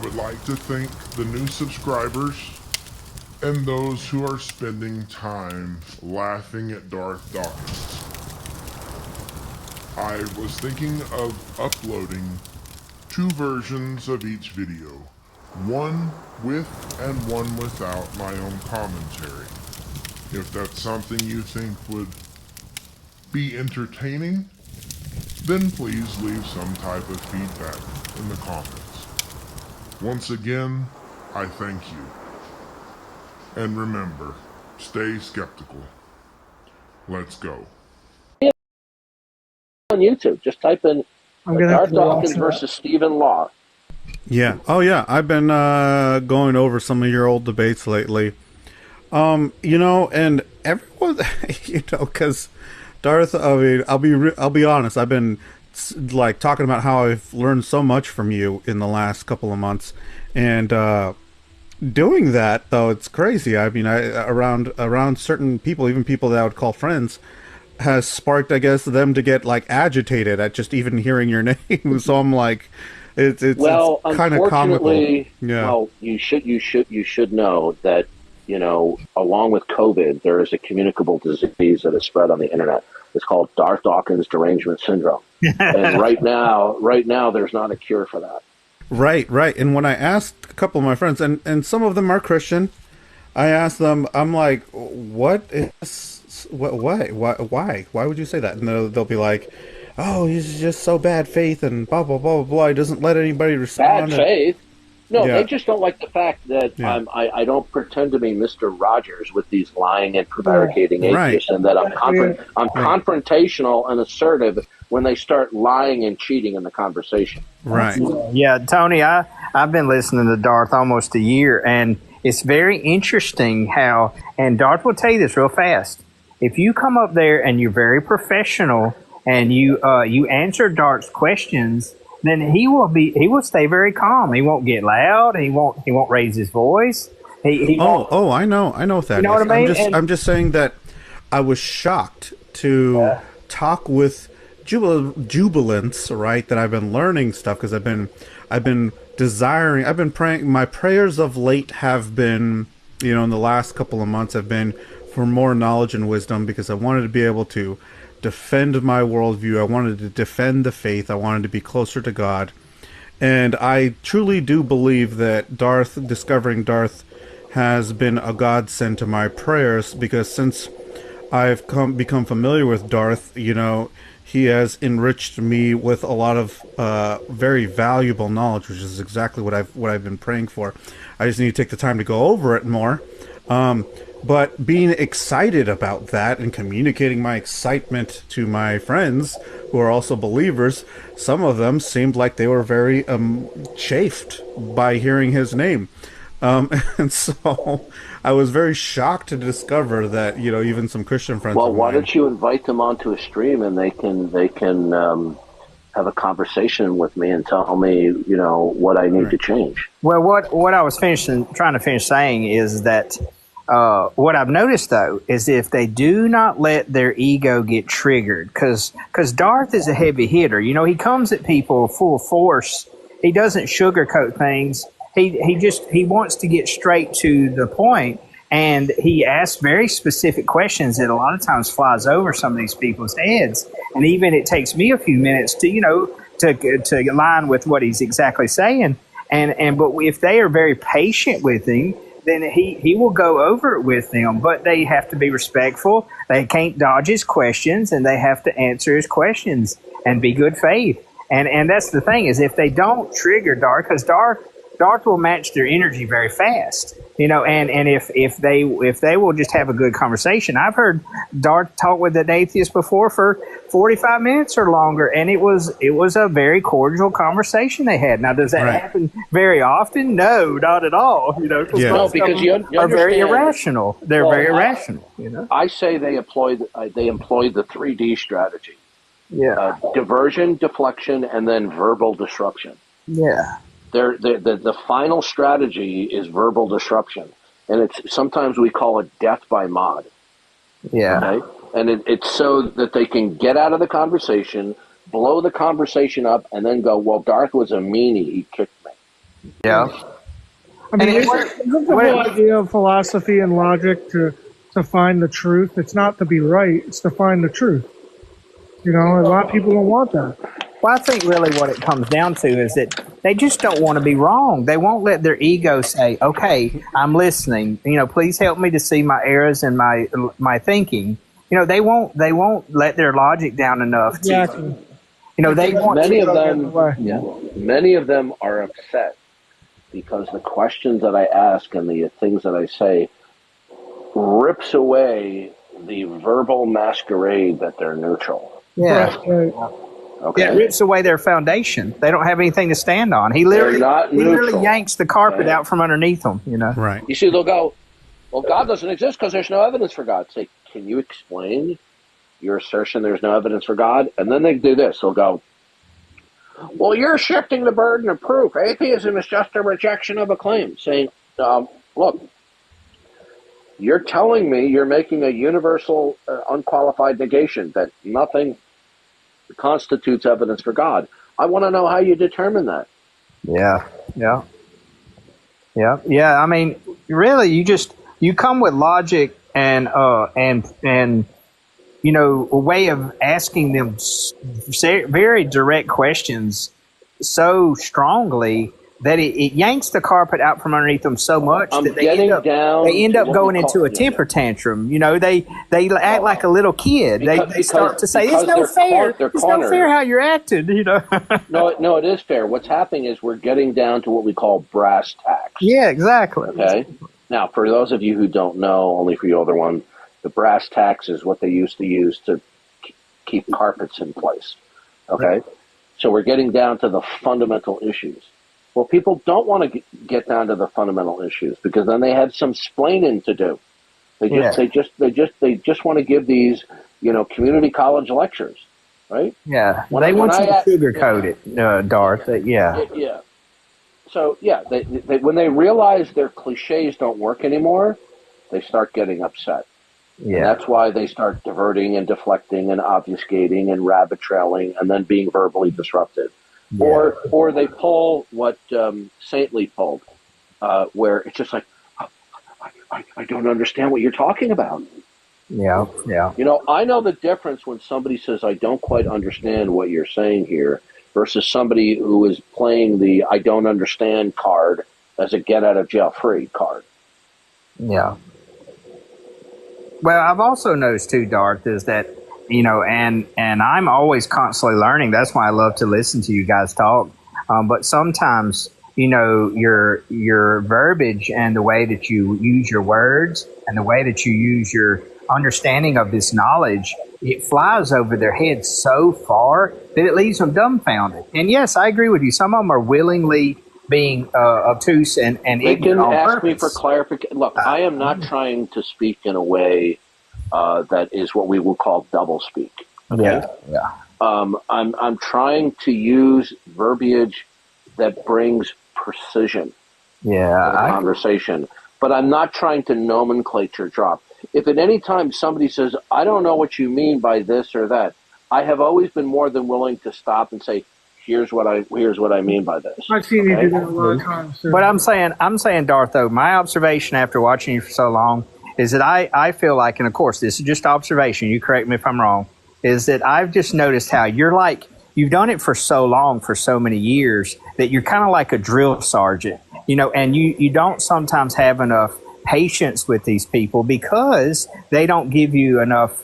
would like to thank the new subscribers and those who are spending time laughing at Darth Dawkins. I was thinking of uploading 2 versions of each video, one with and one without my own commentary. If that's something you think would be entertaining, then please leave some type of feedback in the comments. Once again, I thank you. And remember, stay skeptical. Let's go. On YouTube, just type in Darth Dawkins versus Stephen Law. Yeah. Oh, yeah. I've been going over some of your old debates lately. And everyone, because Darth, I mean, I'll be honest. I've been like talking about how I've learned so much from you in the last couple of months, and doing that though, it's crazy. I mean, around certain people, even people that I would call friends, has sparked, I guess, them to get like agitated at just even hearing your name. So I'm like, it's kind of comical. Yeah. Well, you should know that, along with COVID, there is a communicable disease that is spread on the internet. It's called Darth Dawkins derangement syndrome. And right now, there's not a cure for that. Right. And when I asked a couple of my friends, and some of them are Christian, I asked them, I'm like, why would you say that? And they'll be like, oh, he's just so bad faith and blah blah blah blah. He doesn't let anybody respond. Bad faith? No, yeah. They just don't like the fact that I don't pretend to be Mr. Rogers with these lying and prevaricating atheists, and that I'm confrontational and assertive when they start lying and cheating in the conversation. Right. Yeah, Tony, I've been listening to Darth almost a year, and it's very interesting how, and Darth will tell you this real fast, if you come up there and you're very professional and you answer Darth's questions, then he will stay very calm. He won't get loud. He won't raise his voice. I know what that is. You know what I mean? I'm just saying that I was shocked to talk with jubilance, right? That I've been learning stuff because I've been praying. My prayers of late have been, in the last couple of months, have been for more knowledge and wisdom, because I wanted to be able to defend my worldview. I wanted to defend the faith. I wanted to be closer to God. And I truly do believe that discovering Darth has been a godsend to my prayers, because since I've become familiar with Darth, he has enriched me with a lot of very valuable knowledge, which is exactly what I've been praying for. I just need to take the time to go over it more. But being excited about that and communicating my excitement to my friends who are also believers, some of them seemed like they were very chafed by hearing his name. And so I was very shocked to discover that, even some Christian friends. Well, why don't you invite them onto a stream and they can have a conversation with me and tell me, what I need to change. Well, what I was trying to finish saying is that what I've noticed, though, is if they do not let their ego get triggered, because Darth is a heavy hitter. He comes at people full force. He doesn't sugarcoat things. He wants to get straight to the point, and he asks very specific questions that a lot of times flies over some of these people's heads. And even it takes me a few minutes to align with what he's exactly saying. But if they are very patient with him, then he will go over it with them, but they have to be respectful. They can't dodge his questions, and they have to answer his questions and be good faith. And that's the thing, is if they don't trigger Darth, because Darth will match their energy very fast, and if they will just have a good conversation. I've heard Darth talk with an atheist before for 45 minutes or longer, and it was a very cordial conversation they had. Now, does that happen very often? No, not at all. No, because you are very irrational. They're very irrational. I say they employ the 3D strategy. Yeah, diversion, deflection, and then verbal disruption. Yeah. The final strategy is verbal disruption, and sometimes we call it death by mod. Yeah. Okay? And it's so that they can get out of the conversation, blow the conversation up, and then go, well, Darth was a meanie, he kicked me. Yeah. I mean, isn't the whole idea of philosophy and logic to find the truth? It's not to be right; it's to find the truth. You know, a lot of people don't want that. Well, I think really what it comes down to is that they just don't want to be wrong. They won't let their ego say, "Okay, I'm listening. You know, please help me to see my errors in my thinking." You know, they won't let their logic down enough Exactly. You know, they want many of them. Yeah, many of them are upset because the questions that I ask and the things that I say rips away the verbal masquerade that they're neutral. Yeah. Okay. Yeah, it rips away their foundation. They don't have anything to stand on. He literally yanks the carpet out from underneath them, you know. Right. You see, they'll go, well, God doesn't exist because there's no evidence for God. Say, can you explain your assertion there's no evidence for God? And then they do this. They'll go, well, you're shifting the burden of proof. Atheism is just a rejection of a claim. Saying, look, you're telling me you're making a universal, unqualified negation that nothing constitutes evidence for God. I want to know how you determine that. Yeah. I mean, really, you come with logic and you know, a way of asking them very direct questions so strongly that it yanks the carpet out from underneath them so much that they end up going into a temper tantrum. You know, they act like a little kid. They start to say, "It's no fair. It's not fair how you're acting." You know. No, it is fair. What's happening is we're getting down to what we call brass tacks. Yeah, exactly. Okay. Now, for those of you who don't know, only for you older ones, the brass tacks is what they used to use to keep carpets in place. Okay. So we're getting down to the fundamental issues. Well, people don't want to get down to the fundamental issues because then they have some splaining to do. They just want to give these, you know, community college lectures, right? Yeah, they want you to sugarcoat it, Darth. Yeah. So they when they realize their cliches don't work anymore, they start getting upset. Yeah, and that's why they start diverting and deflecting and obfuscating and rabbit trailing and then being verbally disruptive. Yeah. Or they pull what Saintly pulled, where it's just like, I don't understand what you're talking about. Yeah. You know, I know the difference when somebody says, I don't quite understand what you're saying here, versus somebody who is playing the I don't understand card as a get out of jail free card. Yeah. Well, I've also noticed too, Darth, is that, you know, and I'm always constantly learning. That's why I love to listen to you guys talk. But sometimes, you know, your verbiage and the way that you use your words and the way that you use your understanding of this knowledge, it flies over their heads so far that it leaves them dumbfounded. And yes, I agree with you. Some of them are willingly being obtuse and they can ask me for clarification. Look, I am not trying to speak in a way that is what we will call double speak. Okay? Yeah. I'm trying to use verbiage that brings precision to the conversation, but I'm not trying to nomenclature drop. If at any time somebody says, I don't know what you mean by this or that, I have always been more than willing to stop and say, here's what I mean by this. I've seen you do that a lot of times. Too. But I'm saying, Darth, though, my observation after watching you for so long is that I feel like, and of course this is just observation, you correct me if I'm wrong, is that I've just noticed how you've done it for so long, for so many years, that you're kind of like a drill sergeant, you know, and you don't sometimes have enough patience with these people because they don't give you enough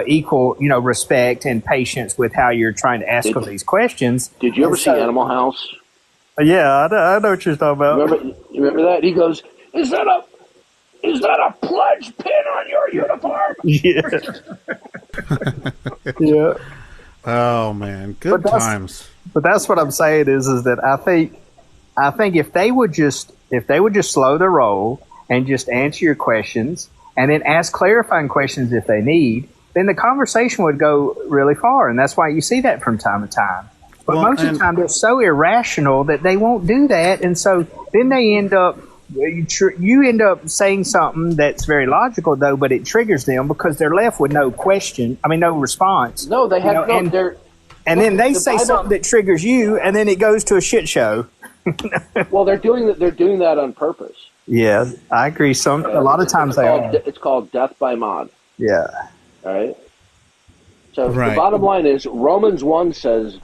equal, you know, respect and patience with how you're trying to ask them these questions. Did you ever see Animal House? Yeah, I know what you're talking about. Remember that? He goes, Is that a pledge pin on your uniform? Yeah. Oh man, good times. But that's what I'm saying is that I think if they would just slow the roll and just answer your questions and then ask clarifying questions if they need, then the conversation would go really far. And that's why you see that from time to time. But most of the time they're so irrational that they won't do that. And so then they end up, you end up saying something that's very logical, though, but it triggers them because they're left with no response. No, they have and then they say something that triggers you, and then it goes to a shit show. Well, they're doing that on purpose. Yeah, I agree. A lot of times it's called death by mod. Yeah. All right. So the bottom line is Romans 1 says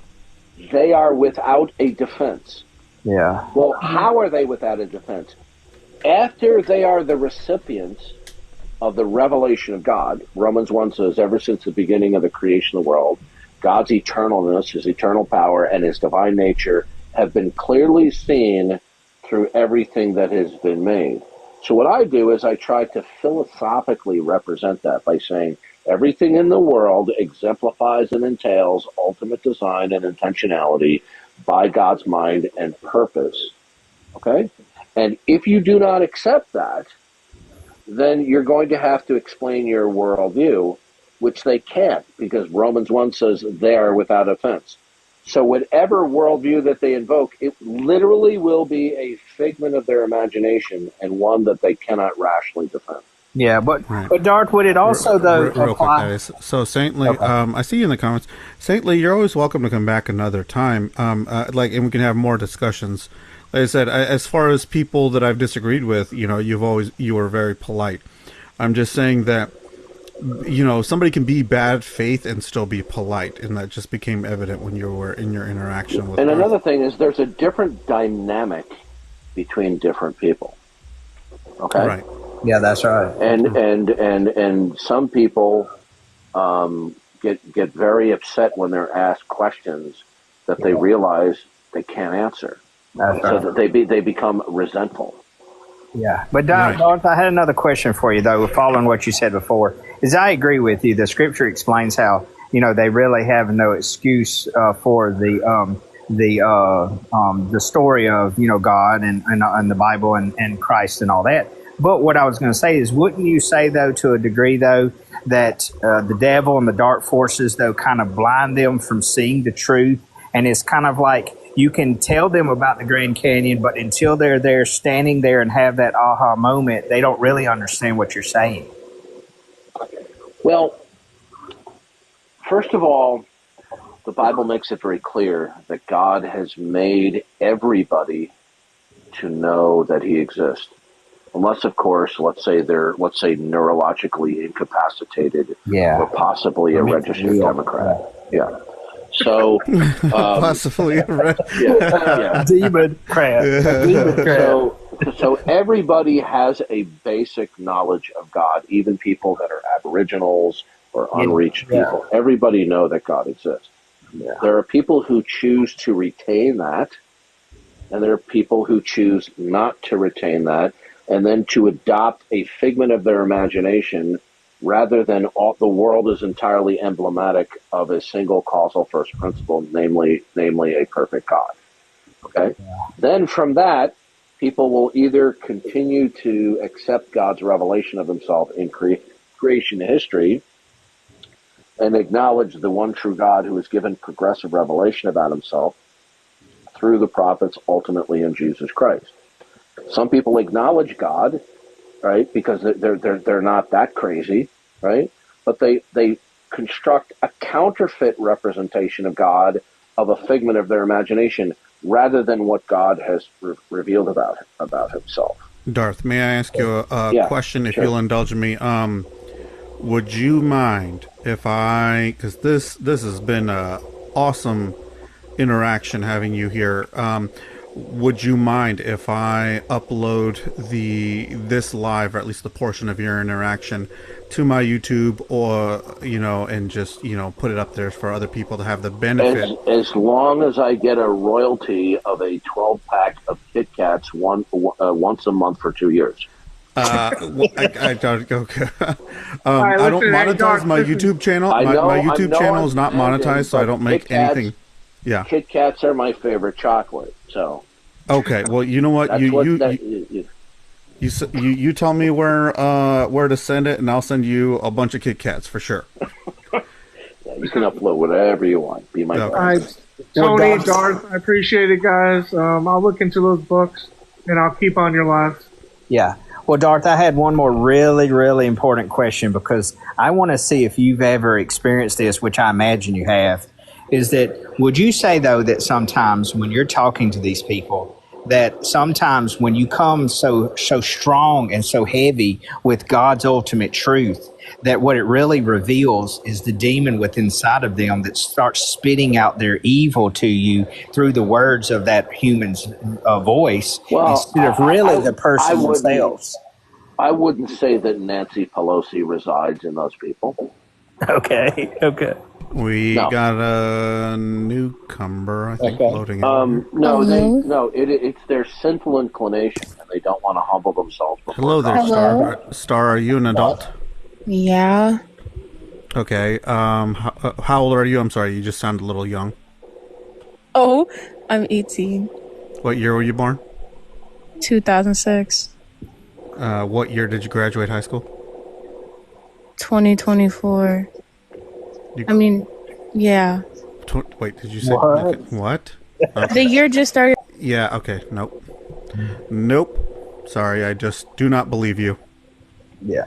they are without a defense. Yeah. Well, how are they without a defense? After they are the recipients of the revelation of God, Romans 1 says, ever since the beginning of the creation of the world, God's eternalness, his eternal power, and his divine nature have been clearly seen through everything that has been made. So what I do is I try to philosophically represent that by saying everything in the world exemplifies and entails ultimate design and intentionality by God's mind and purpose. Okay? And if you do not accept that, then you're going to have to explain your worldview, which they can't, because Romans 1 says they are without offense. So whatever worldview that they invoke, it literally will be a figment of their imagination and one that they cannot rationally defend. Yeah, but Darth, would it also though real quick, guys. So Saintly, I see you in the comments. Saintly, you're always welcome to come back another time. And we can have more discussions. Like I said, as far as people that I've disagreed with, you were very polite. I'm just saying that, somebody can be bad faith and still be polite, and that just became evident when you were in your interaction with. And Darth. Another thing is, there's a different dynamic between different people. Okay. Right. Yeah, that's right. And some people get very upset when they're asked questions that they realize they can't answer. That's so right. that they become resentful. Yeah, but Darth, I had another question for you though, following what you said before. Is I agree with you. The Scripture explains how they really have no excuse for the story of God and the Bible and Christ and all that. But what I was going to say is, wouldn't you say, though, to a degree, though, that the devil and the dark forces, though, kind of blind them from seeing the truth? And it's kind of like you can tell them about the Grand Canyon, but until they're there, standing there and have that aha moment, they don't really understand what you're saying. Well, first of all, the Bible makes it very clear that God has made everybody to know that he exists. Unless, of course, let's say neurologically incapacitated, or possibly a registered Democrat. Yeah. So possibly a Democrat. So everybody has a basic knowledge of God, even people that are aboriginals or unreached people. Everybody know that God exists. Yeah. There are people who choose to retain that, and there are people who choose not to retain that, and then to adopt a figment of their imagination rather than the world is entirely emblematic of a single causal first principle, namely a perfect God. Okay? Yeah. Then from that, people will either continue to accept God's revelation of himself in creation history and acknowledge the one true God who has given progressive revelation about himself through the prophets, ultimately in Jesus Christ. Some people acknowledge God, right, because they're not that crazy, right? But they construct a counterfeit representation of God, of a figment of their imagination, rather than what God has revealed about himself. Darth, may I ask you a question, if you'll indulge me? Would you mind if because this has been an awesome interaction having you here. Would you mind if I upload this live, or at least the portion of your interaction, to my YouTube, or and just put it up there for other people to have the benefit? As long as I get a royalty of a 12-pack of Kit Kats once a month for 2 years. I don't monetize my YouTube channel. My YouTube channel is not monetized, so I don't make anything. Yeah, Kit Kats are my favorite chocolate. So okay, well, you know what? You tell me where to send it, and I'll send you a bunch of Kit Kats for sure. Yeah, you can upload whatever you want. Be my friend. Tony, Darth, I appreciate it, guys. I'll look into those books, and I'll keep on your lives. Yeah. Well, Darth, I had one more really, really important question, because I want to see if you've ever experienced this, which I imagine you have. Is that, would you say, though, that sometimes when you're talking to these people, that sometimes when you come so strong and so heavy with God's ultimate truth, that what it really reveals is the demon within inside of them that starts spitting out their evil to you through the words of that human's voice, instead of really the person themselves. I wouldn't say that Nancy Pelosi resides in those people. Okay. We got a newcomer, I think, loading in. It's their sinful inclination, and they don't want to humble themselves. Hello there, Star. Star, are you an adult? Yeah. Okay. How old are you? I'm sorry, you just sound a little young. Oh, I'm 18. What year were you born? 2006. What year did you graduate high school? 2024. Yeah. Wait, did you say what? Okay. The year just started. Yeah, okay. Nope. Sorry, I just do not believe you. Yeah.